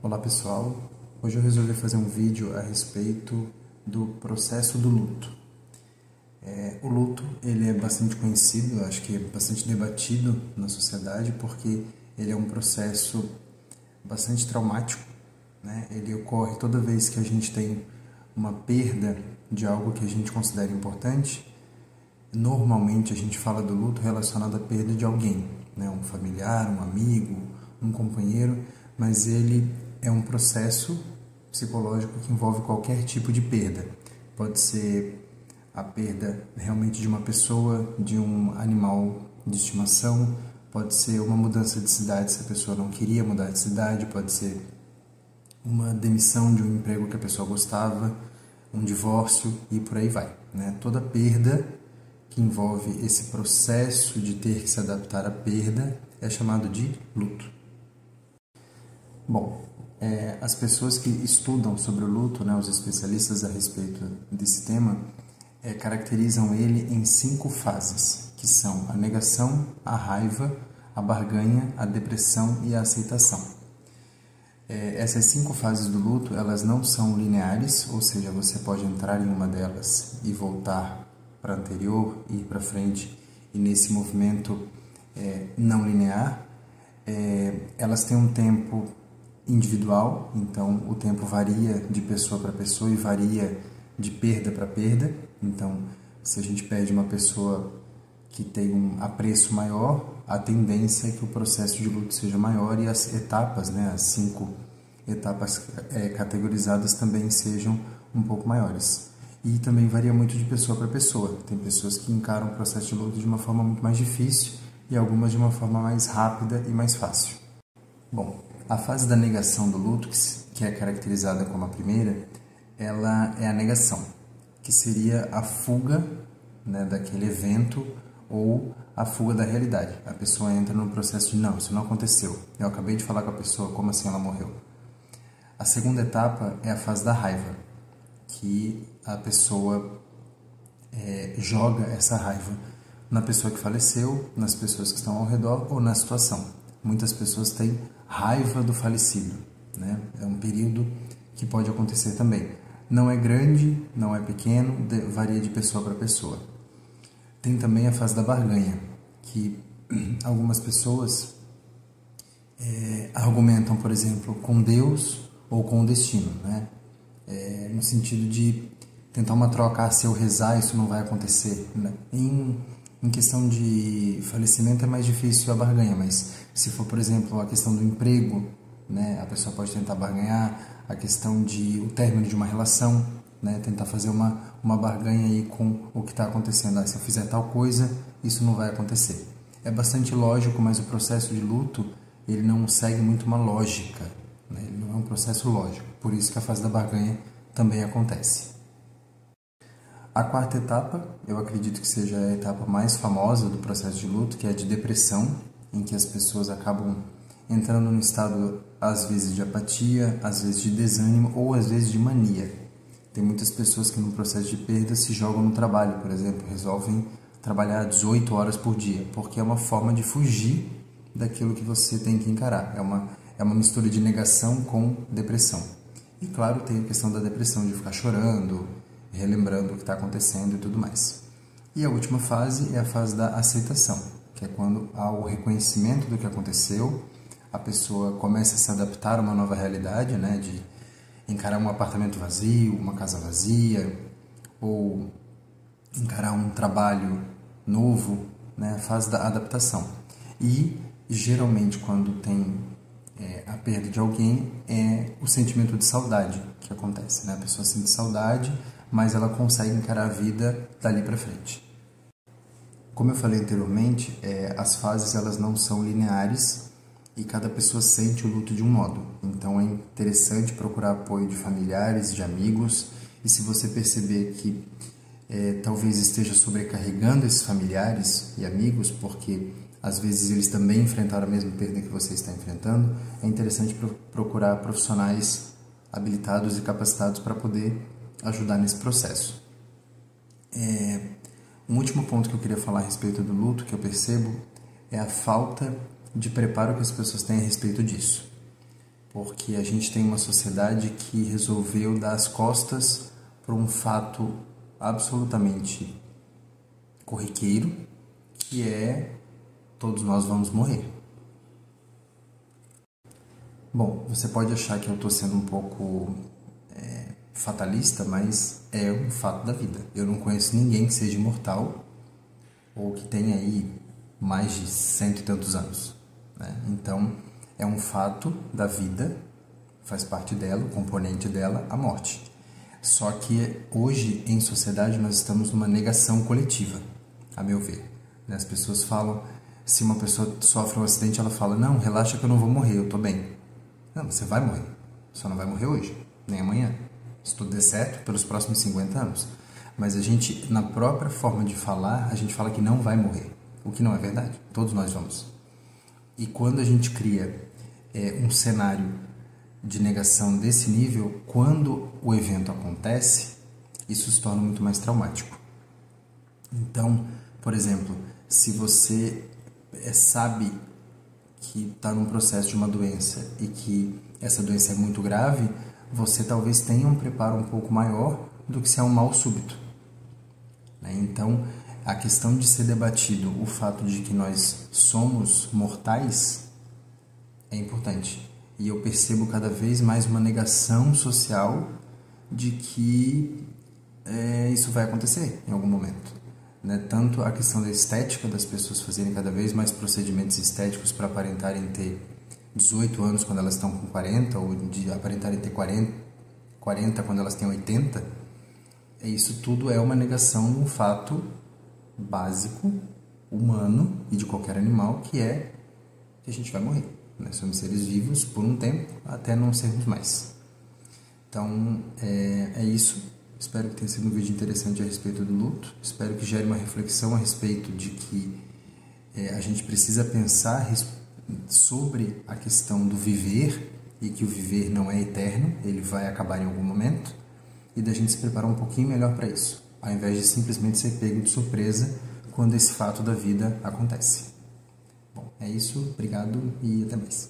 Olá pessoal, hoje eu resolvi fazer um vídeo a respeito do processo do luto. O luto ele é bastante conhecido, eu acho que é bastante debatido na sociedade porque ele é um processo bastante traumático, né? Ele ocorre toda vez que a gente tem uma perda de algo que a gente considera importante. Normalmente a gente fala do luto relacionado à perda de alguém, né? Um familiar, um amigo, um companheiro, mas ele é um processo psicológico que envolve qualquer tipo de perda. Pode ser a perda realmente de uma pessoa, de um animal de estimação, pode ser uma mudança de cidade se a pessoa não queria mudar de cidade, pode ser uma demissão de um emprego que a pessoa gostava, um divórcio e por aí vai, né? Toda perda que envolve esse processo de ter que se adaptar à perda é chamado de luto. Bom, as pessoas que estudam sobre o luto, né, os especialistas a respeito desse tema, caracterizam ele em 5 fases, que são a negação, a raiva, a barganha, a depressão e a aceitação. Essas 5 fases do luto, elas não são lineares, ou seja, você pode entrar em uma delas e voltar para a anterior, ir para frente, e nesse movimento não linear, elas têm um tempo individual, então o tempo varia de pessoa para pessoa e varia de perda para perda. Então, se a gente perde uma pessoa que tem um apreço maior, a tendência é que o processo de luto seja maior e as etapas, né, as 5 etapas categorizadas também sejam um pouco maiores. E também varia muito de pessoa para pessoa. Tem pessoas que encaram o processo de luto de uma forma muito mais difícil e algumas de uma forma mais rápida e mais fácil. Bom, a fase da negação do luto, que é caracterizada como a primeira, ela é a negação, que seria a fuga, né, daquele evento ou a fuga da realidade. A pessoa entra no processo de não, isso não aconteceu. Eu acabei de falar com a pessoa, como assim ela morreu? A segunda etapa é a fase da raiva, que a pessoa joga essa raiva na pessoa que faleceu, nas pessoas que estão ao redor ou na situação. Muitas pessoas têm raiva do falecido, né? É um período que pode acontecer também. Não é grande, não é pequeno, varia de pessoa para pessoa. Tem também a fase da barganha, que algumas pessoas argumentam, por exemplo, com Deus ou com o destino, né? No sentido de tentar uma troca, se eu rezar isso não vai acontecer, né? Em questão de falecimento é mais difícil a barganha, mas se for, por exemplo, a questão do emprego, né, a pessoa pode tentar barganhar, a questão de o término de uma relação, né, tentar fazer uma barganha aí com o que está acontecendo. Se eu fizer tal coisa, isso não vai acontecer. É bastante lógico, mas o processo de luto ele não segue muito uma lógica, né? Ele não é um processo lógico, por isso que a fase da barganha também acontece. A quarta etapa, eu acredito que seja a etapa mais famosa do processo de luto, que é a de depressão, em que as pessoas acabam entrando num estado, às vezes, de apatia, às vezes de desânimo ou às vezes de mania. Tem muitas pessoas que no processo de perda se jogam no trabalho, por exemplo, resolvem trabalhar 18 horas por dia, porque é uma forma de fugir daquilo que você tem que encarar. É uma mistura de negação com depressão. E claro, tem a questão da depressão, de ficar chorando, relembrando o que está acontecendo e tudo mais. E a última fase é a fase da aceitação, que é quando há o reconhecimento do que aconteceu, a pessoa começa a se adaptar a uma nova realidade, né, de encarar um apartamento vazio, uma casa vazia, ou encarar um trabalho novo, né, a fase da adaptação. E, geralmente, quando tem a perda de alguém, é o sentimento de saudade que acontece, né? A pessoa sente saudade, mas ela consegue encarar a vida dali para frente. Como eu falei anteriormente, as fases elas não são lineares e cada pessoa sente o luto de um modo. Então é interessante procurar apoio de familiares, de amigos, e se você perceber que talvez esteja sobrecarregando esses familiares e amigos, porque às vezes eles também enfrentaram a mesma perda que você está enfrentando, é interessante procurar profissionais habilitados e capacitados para poder ajudar nesse processo. Um último ponto que eu queria falar a respeito do luto, que eu percebo, é a falta de preparo que as pessoas têm a respeito disso. porque a gente tem uma sociedade que resolveu dar as costas para um fato absolutamente corriqueiro, que é todos nós vamos morrer. Bom, você pode achar que eu estou sendo um pouco fatalista, mas é um fato da vida. Eu não conheço ninguém que seja imortal ou que tenha aí mais de 100 e tantos anos, né? Então, é um fato da vida, faz parte dela, o componente dela, a morte. Só que hoje, em sociedade, nós estamos numa negação coletiva, a meu ver. As pessoas falam, se uma pessoa sofre um acidente, ela fala, não, relaxa que eu não vou morrer, eu tô bem. Não, você vai morrer, só não vai morrer hoje, nem amanhã. Se tudo der certo, pelos próximos 50 anos. Mas a gente, na própria forma de falar, a gente fala que não vai morrer, o que não é verdade, todos nós vamos. E quando a gente cria um cenário de negação desse nível, quando o evento acontece, isso se torna muito mais traumático. Então, por exemplo, se você sabe que está num processo de uma doença e que essa doença é muito grave, você talvez tenha um preparo um pouco maior do que se é um mal súbito, né? Então, a questão de ser debatido o fato de que nós somos mortais é importante. E eu percebo cada vez mais uma negação social de que isso vai acontecer em algum momento, né? Tanto a questão da estética, das pessoas fazerem cada vez mais procedimentos estéticos para aparentarem ter 18 anos quando elas estão com 40, ou de aparentarem ter 40 quando elas têm 80, isso tudo é uma negação de um fato básico, humano e de qualquer animal, que é que a gente vai morrer, né? Somos seres vivos por um tempo até não sermos mais. Então, é isso. Espero que tenha sido um vídeo interessante a respeito do luto. Espero que gere uma reflexão a respeito de que a gente precisa pensar sobre a questão do viver e que o viver não é eterno, ele vai acabar em algum momento, e da gente se preparar um pouquinho melhor para isso, ao invés de simplesmente ser pego de surpresa quando esse fato da vida acontece. Bom, é isso. Obrigado e até mais.